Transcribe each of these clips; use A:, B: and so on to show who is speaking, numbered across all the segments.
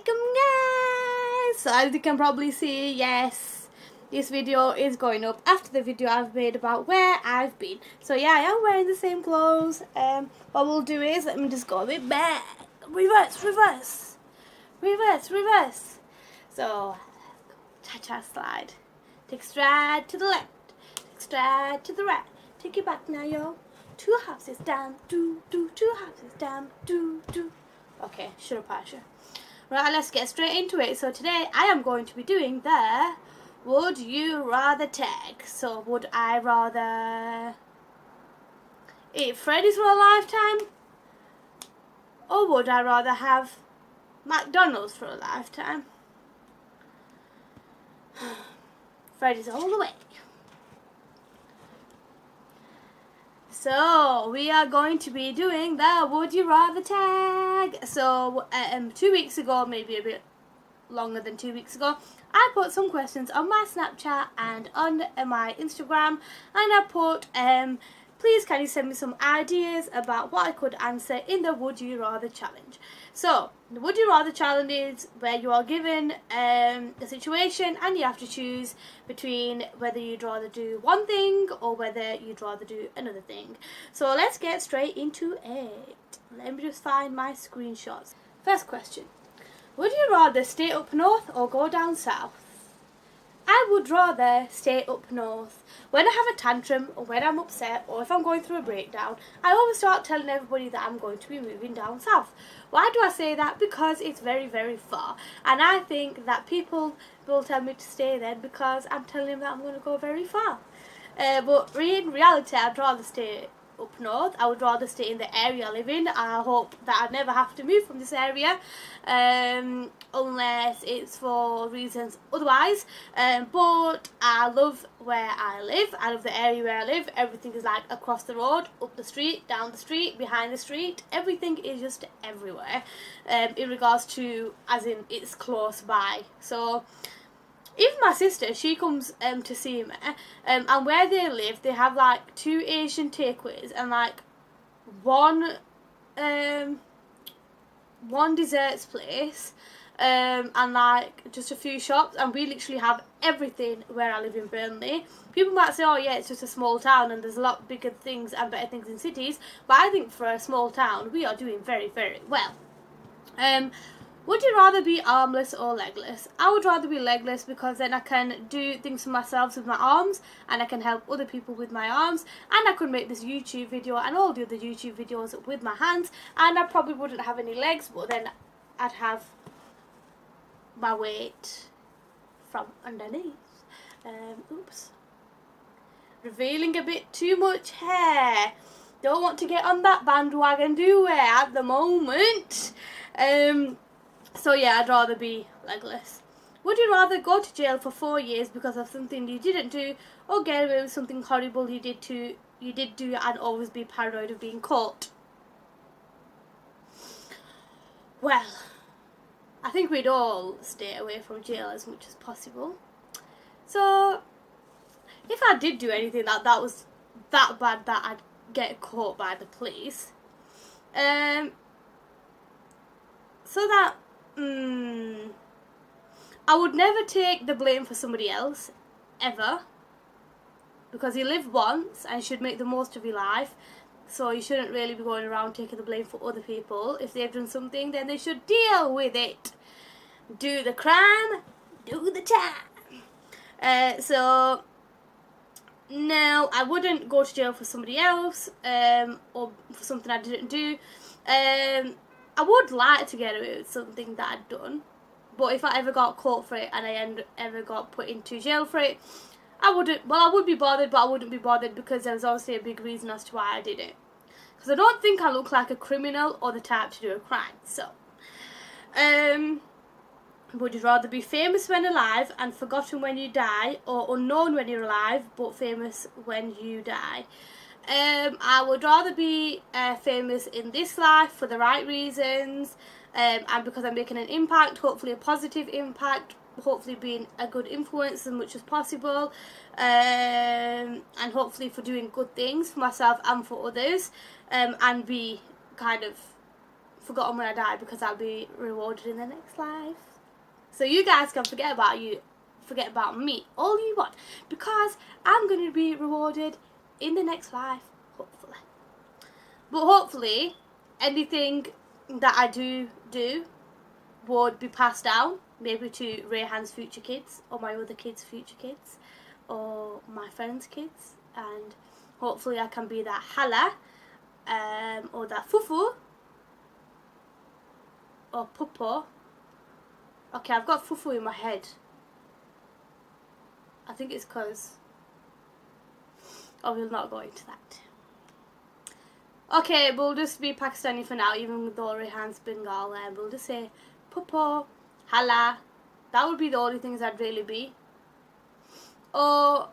A: Assalamualaikum guys. So as you can probably see, yes, this video is going up after the video I've made about where I've been. So yeah, I am wearing the same clothes. What we'll do is, let me just go a bit back. Reverse. So, cha-cha slide. Take a stride to the left. Take a stride to the right. Take it back now, yo. 2 houses down. 2 houses down. 2. Okay, shut up, Aisha. Right, let's get straight into it. So today I am going to be doing the Would You Rather tag. So would I rather eat Freddy's for a lifetime? Or would I rather have McDonald's for a lifetime? Freddy's all the way. So we are going to be doing the Would You Rather tag. So 2 weeks ago, maybe a bit longer than 2 weeks ago, I put some questions on my Snapchat and on my Instagram, and I put please can you send me some ideas about what I could answer in the Would You Rather challenge. So the Would You Rather challenge is where you are given a situation and you have to choose between whether you'd rather do one thing or whether you'd rather do another thing. So let's get straight into it. Let me just find my screenshots. First question. Would you rather stay up north or go down south? I would rather stay up north. When I have a tantrum or when I'm upset or if I'm going through a breakdown, I always start telling everybody that I'm going to be moving down south. Why do I say that? Because it's very, very far. And I think that people will tell me to stay there because I'm telling them that I'm going to go very far. But in reality, I'd rather stay up north. I would rather stay in the area I live in. I hope that I never have to move from this area unless it's for reasons otherwise, but I love where I live. I love the area where I live. Everything is like across the road, up the street, down the street, behind the street. Everything is just everywhere in regards to as in it's close by. So even my sister, she comes to see me, and where they live, they have like 2 Asian takeaways and like one desserts place, and like just a few shops, and we literally have everything where I live in Burnley. People might say, oh yeah, it's just a small town and there's a lot bigger things and better things in cities, but I think for a small town we are doing very, very well. Would you rather be armless or legless? I would rather be legless because then I can do things for myself with my arms and I can help other people with my arms, and I could make this YouTube video and all the other YouTube videos with my hands, and I probably wouldn't have any legs, but then I'd have my weight from underneath. Oops. Revealing a bit too much hair. Don't want to get on that bandwagon, do we, at the moment? So yeah, I'd rather be legless. Would you rather go to jail for 4 years because of something you didn't do, or get away with something horrible you did do and always be paranoid of being caught? Well, I think we'd all stay away from jail as much as possible. So if I did do anything that was that bad that I'd get caught by the police, so that I would never take the blame for somebody else, ever, because you live once and you should make the most of your life, so you shouldn't really be going around taking the blame for other people. If they've done something, then they should deal with it. Do the crime, do the time. So no, I wouldn't go to jail for somebody else, or for something I didn't do. I would like to get away with something that I'd done, but if I ever got caught for it and I ever got put into jail for it, I would be bothered, but I wouldn't be bothered because there was obviously a big reason as to why I did it. Because I don't think I look like a criminal or the type to do a crime. So, would you rather be famous when alive and forgotten when you die, or unknown when you're alive but famous when you die? I would rather be famous in this life for the right reasons, and because I'm making an impact, hopefully a positive impact, hopefully being a good influence as much as possible, and hopefully for doing good things for myself and for others, and be kind of forgotten when I die, because I'll be rewarded in the next life. So you guys can forget about me all you want, because I'm going to be rewarded in the next life, hopefully. But hopefully anything that I do would be passed down, maybe to Rayhan's future kids, or my other kids' future kids, or my friends' kids, and hopefully I can be that Hala, or that Fufu, or Pupo. Okay, I've got Fufu in my head. I think it's because... Oh, we'll not go into that. Okay, we'll just be Pakistani for now, even though Rayhan's Bengal. We'll just say Pupo, Hala. That would be the only things I'd really be. Or...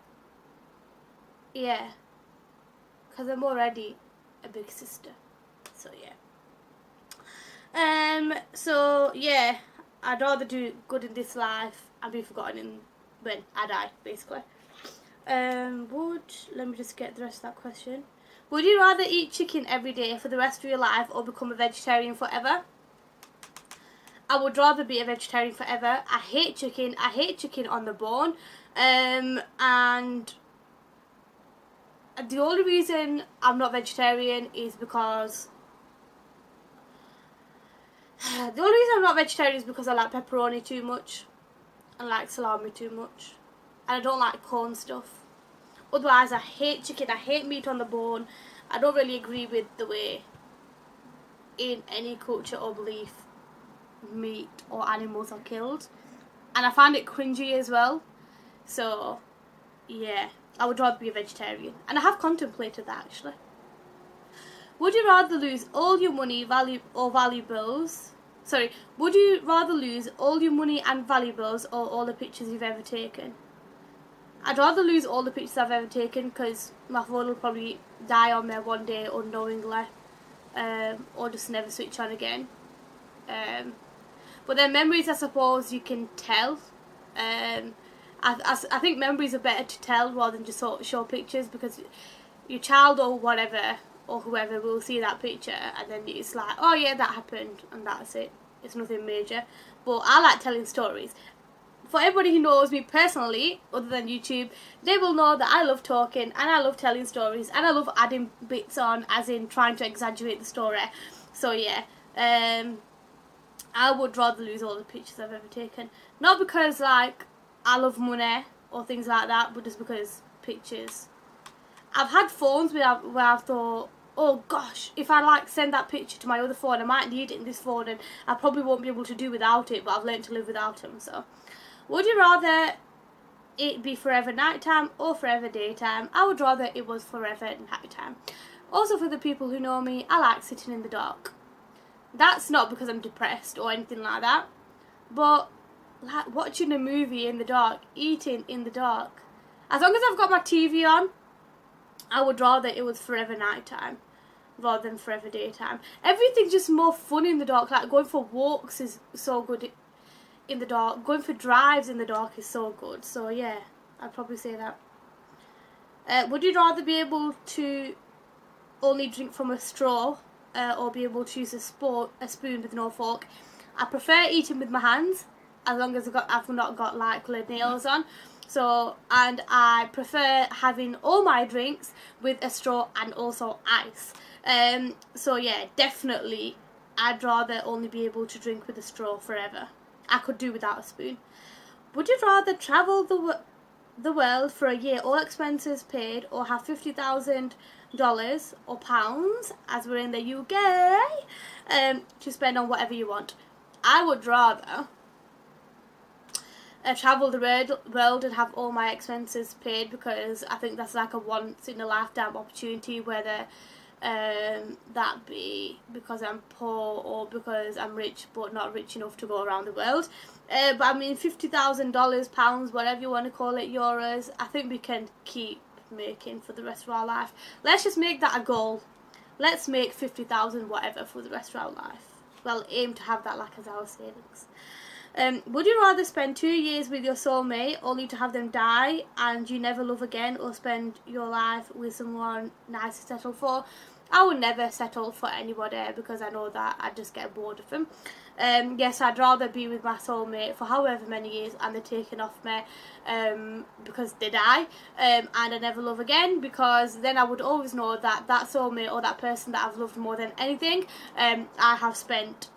A: yeah. Because I'm already a big sister. So, yeah. So, yeah. I'd rather do good in this life and be forgotten when I die, basically. Let me just get the rest of that question. Would you rather eat chicken every day for the rest of your life or become a vegetarian forever? I would rather be a vegetarian forever. I hate chicken. I hate chicken on the bone. And the only reason I'm not vegetarian is because... the only reason I'm not vegetarian is because I like pepperoni too much. I like salami too much. And I don't like corn stuff. Otherwise, I hate chicken. I hate meat on the bone. I don't really agree with the way, in any culture or belief, meat or animals are killed. And I find it cringy as well. So, yeah, I would rather be a vegetarian. And I have contemplated that, actually. Would you rather lose all your money, valuables? Sorry, would you rather lose all your money and valuables or all the pictures you've ever taken? I'd rather lose all the pictures I've ever taken, because my phone will probably die on me one day unknowingly, or just never switch on again. But then memories, I suppose you can tell. I think memories are better to tell rather than just sort of show pictures, because your child or whatever or whoever will see that picture and then it's like, oh yeah, that happened and that's it. It's nothing major. But I like telling stories. For everybody who knows me personally, other than YouTube, they will know that I love talking and I love telling stories and I love adding bits on, as in trying to exaggerate the story. So yeah, I would rather lose all the pictures I've ever taken. Not because like I love money or things like that, but just because pictures. I've had phones where I've thought, oh gosh, if I like send that picture to my other phone, I might need it in this phone and I probably won't be able to do without it, but I've learned to live without them. So, would you rather it be forever nighttime or forever daytime? I would rather it was forever nighttime. Also, for the people who know me, I like sitting in the dark. That's not because I'm depressed or anything like that, but like watching a movie in the dark, eating in the dark. As long as I've got my TV on, I would rather it was forever nighttime rather than forever daytime. Everything's just more fun in the dark. Like going for walks is so good in the dark. Going for drives in the dark is so good. So yeah, I'd probably say that. Would you rather be able to only drink from a straw or be able to use a spoon with no fork? I prefer eating with my hands, as long as I've not got like coloured nails on. So, and I prefer having all my drinks with a straw and also ice. So yeah, definitely I'd rather only be able to drink with a straw forever. I could do without a spoon. Would you rather travel the world for a year, all expenses paid, or have $50,000 or pounds, as we're in the UK, to spend on whatever you want? I would rather travel the world and have all my expenses paid, because I think that's like a once in a lifetime opportunity, whether that be because I'm poor or because I'm rich but not rich enough to go around the world. But I mean, $50,000, pounds, whatever you want to call it, euros, I think we can keep making for the rest of our life. Let's just make that a goal. Let's make 50,000 whatever for the rest of our life. Well, aim to have that like as our savings. Would you rather spend 2 years with your soulmate only to have them die and you never love again, or spend your life with someone nice to settle for? I would never settle for anybody because I know that I'd just get bored of them. Yes, I'd rather be with my soulmate for however many years and they're taken off me because they die, and I never love again, because then I would always know that that soulmate or that person that I've loved more than anything, I have spent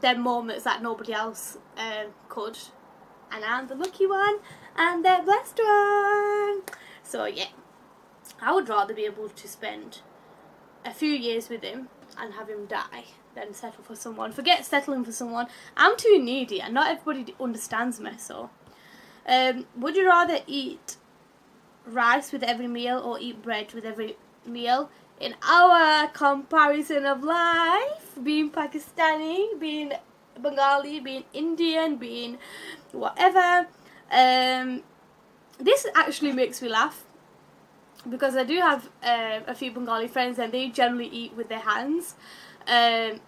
A: them moments that nobody else could, and I'm the lucky one and the blessed one. So yeah, I would rather be able to spend a few years with him and have him die than settle for someone. Forget settling for someone. I'm too needy and not everybody understands me. So would you rather eat rice with every meal or eat bread with every meal? In our comparison of life, being Pakistani, being Bengali, being Indian, being whatever, this actually makes me laugh, because I do have a few Bengali friends and they generally eat with their hands, and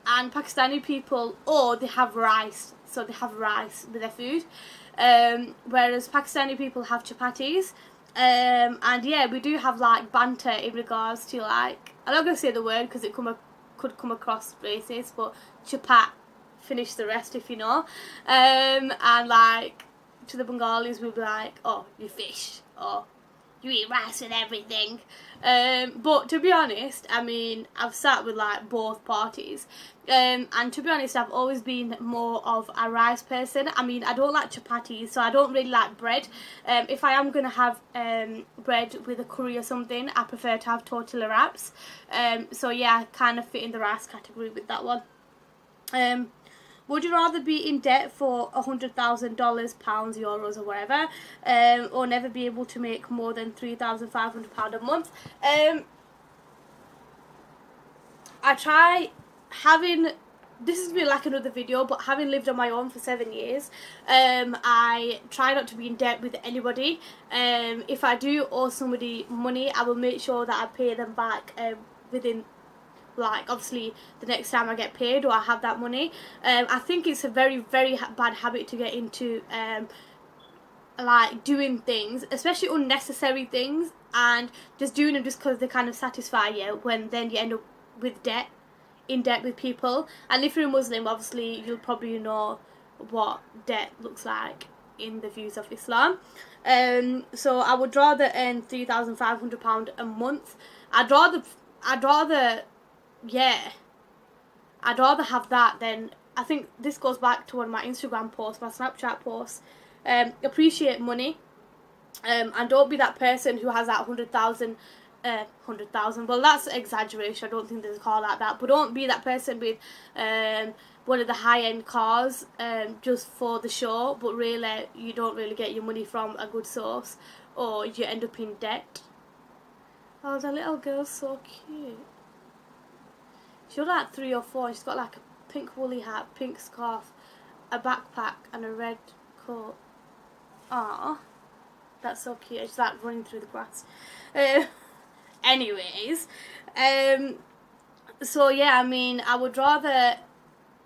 A: Pakistani people, they have rice, so they have rice with their food, whereas Pakistani people have chapatis. And yeah, we do have like banter in regards to, like, I'm not going to say the word because it could come across racist, but chapat, finish the rest if you know. And like to the Bengalis we'll be like, oh, you fish, or you eat rice with everything. But to be honest, I mean, I've sat with like both parties, and to be honest, I've always been more of a rice person. I mean, I don't like chapatis, so I don't really like bread. If I am gonna have bread with a curry or something, I prefer to have tortilla wraps. So yeah, I kind of fit in the rice category with that one. Would you rather be in debt for $100,000, pounds, euros, or whatever, or never be able to make more than £3,500 a month? I try having, this is like another video, but having lived on my own for 7 years, I try not to be in debt with anybody. If I do owe somebody money, I will make sure that I pay them back within, like, obviously the next time I get paid or I have that money. I think it's a very, very bad habit to get into, like doing things, especially unnecessary things, and just doing them just because they kind of satisfy you, when then you end up with in debt with people. And if you're a Muslim, obviously you'll probably know what debt looks like in the views of Islam. So I would rather earn £3,500 a month. I'd rather have that than, I think this goes back to one of my Instagram posts, my Snapchat posts. Appreciate money, and don't be that person who has that 100,000, well, that's exaggeration, I don't think there's a car like that, but don't be that person with one of the high-end cars just for the show, but really you don't really get your money from a good source, or you end up in debt. Oh, the little girl's so cute. She's like 3 or 4. She's got like a pink woolly hat, pink scarf, a backpack and a red coat. Ah, that's so cute. She's like running through the grass. Anyways, so yeah, I mean, I would rather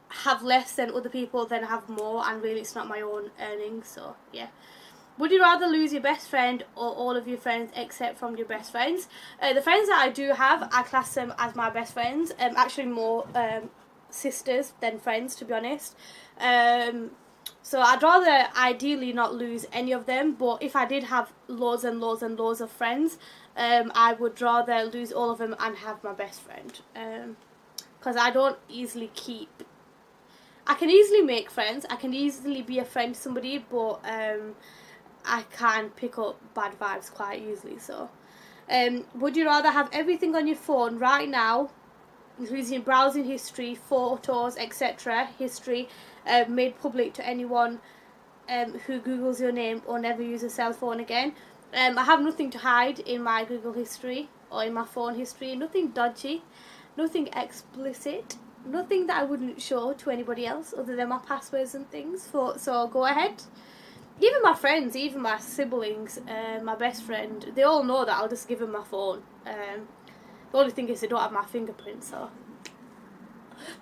A: have less than other people than have more, and really it's not my own earnings, so yeah. Would you rather lose your best friend or all of your friends except from your best friends? The friends that I do have, I class them as my best friends. Actually more sisters than friends, to be honest. So I'd rather ideally not lose any of them, but if I did have loads and loads and loads of friends, I would rather lose all of them and have my best friend. Because I don't easily keep... I can easily make friends, I can easily be a friend to somebody, but I can pick up bad vibes quite easily. So would you rather have everything on your phone right now, including browsing history, photos, etc., history, made public to anyone who Googles your name, or never use a cell phone again? I have nothing to hide in my Google history or in my phone history, nothing dodgy, nothing explicit, nothing that I wouldn't show to anybody else other than my passwords and things. So go ahead. Even my friends, even my siblings, my best friend, they all know that I'll just give them my phone. The only thing is they don't have my fingerprints, so.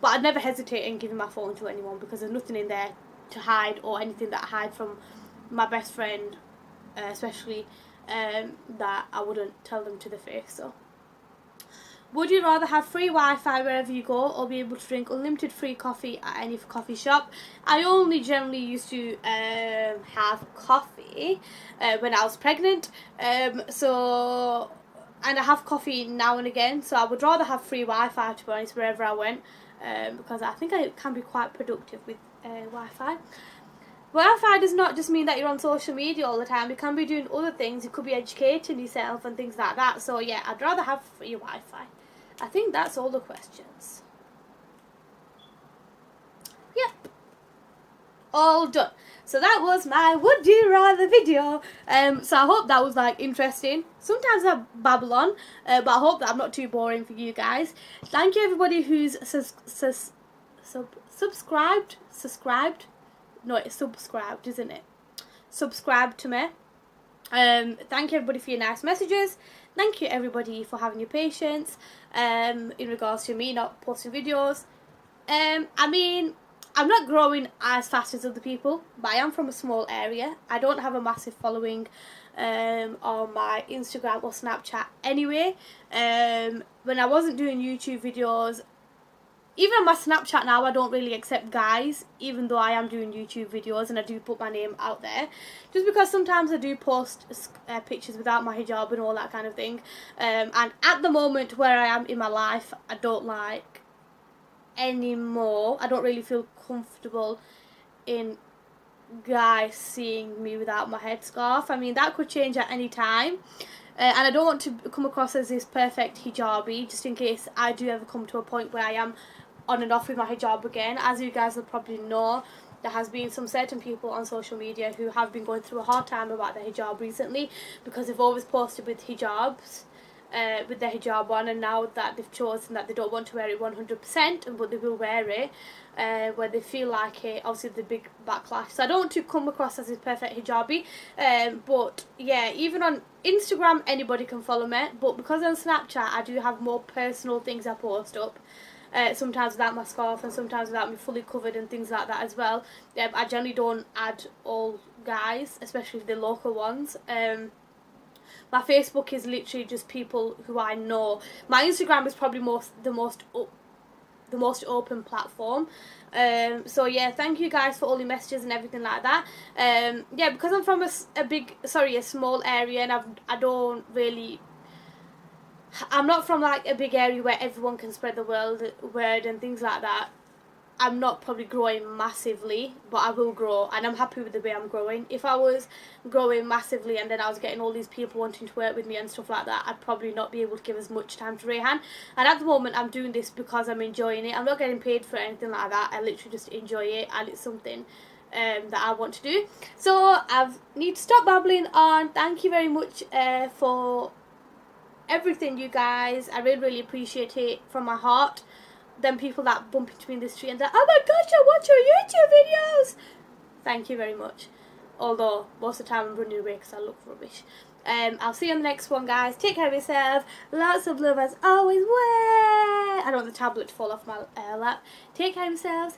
A: But I'd never hesitate in giving my phone to anyone because there's nothing in there to hide, or anything that I hide from my best friend, especially, that I wouldn't tell them to their face. So, would you rather have free Wi-Fi wherever you go, or be able to drink unlimited free coffee at any coffee shop? I only generally used to have coffee when I was pregnant, so, and I have coffee now and again, so I would rather have free Wi-Fi, to be honest, wherever I went, because I think I can be quite productive with Wi-Fi. Wi-Fi does not just mean that you're on social media all the time. You can be doing other things. You could be educating yourself and things like that. So yeah, I'd rather have free Wi-Fi. I think that's all the questions. Yep. All done. So that was my would you rather video. So I hope that was like interesting. Sometimes I babble on, but I hope that I'm not too boring for you guys. Thank you everybody who's subscribed. No, it's subscribed, isn't it? Subscribe to me. Thank you everybody for your nice messages. Thank you everybody for having your patience in regards to me not posting videos. I mean, I'm not growing as fast as other people, but I am from a small area. I don't have a massive following on my Instagram or Snapchat anyway. When I wasn't doing YouTube videos, even on my Snapchat now, I don't really accept guys, even though I am doing YouTube videos and I do put my name out there. Just because sometimes I do post pictures without my hijab and all that kind of thing. And at the moment where I am in my life, I don't like anymore. I don't really feel comfortable in guys seeing me without my headscarf. I mean, that could change at any time. And I don't want to come across as this perfect hijabi, just in case I do ever come to a point where I am on and off with my hijab again. As you guys will probably know, there has been some certain people on social media who have been going through a hard time about their hijab recently, because they've always posted with hijabs, with their hijab on, and now that they've chosen that they don't want to wear it 100%, but they will wear it, where they feel like it, obviously the big backlash. So I don't want to come across as this perfect hijabi, but yeah, even on Instagram anybody can follow me, but because on Snapchat I do have more personal things I post up, sometimes without my scarf and sometimes without me fully covered and things like that as well. I generally don't add all guys, especially the local ones. My Facebook is literally just people who I know. My Instagram is probably the most open platform. So yeah, thank you guys for all your messages and everything like that. Yeah, because I'm from a small area, and I'm not from like a big area where everyone can spread the word and things like that. I'm not probably growing massively, but I will grow, and I'm happy with the way I'm growing. If I was growing massively and then I was getting all these people wanting to work with me and stuff like that, I'd probably not be able to give as much time to Rayhan. And at the moment I'm doing this because I'm enjoying it. I'm not getting paid for anything like that. I literally just enjoy it, and it's something that I want to do. So I need to stop babbling on. Thank you very much for everything, you guys. I really appreciate it from my heart. Them people that bump into me in the street and they're, oh my gosh, I watch your YouTube videos. Thank you very much. Although most of the time I'm running away because I look rubbish. I'll see you on the next one, guys. Take care of yourself. Lots of love as always. I don't want the tablet to fall off my lap. Take care of yourselves.